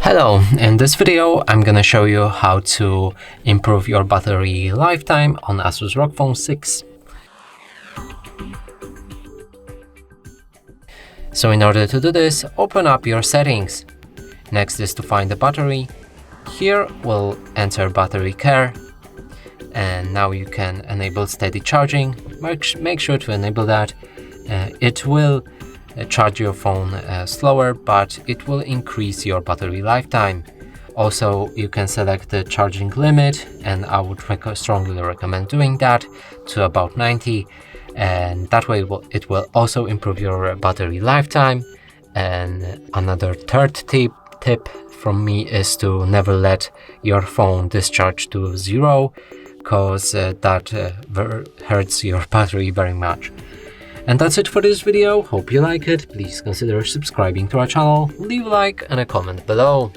Hello, in this video I'm gonna show you how to improve your battery lifetime on Asus ROG Phone 6. So in order to do this, open up your settings. Next is to find the battery. Here we'll enter battery care, and now you can enable steady charging. Make sure to enable that. It will charge your phone slower, but it will increase your battery lifetime. Also, you can select the charging limit, and I would strongly recommend doing that to about 90, and that way it will also improve your battery lifetime. And another third tip from me is to never let your phone discharge to 0, because that hurts your battery very much. And that's it for this video. Hope you like it. Please consider subscribing to our channel, leave a like and a comment below.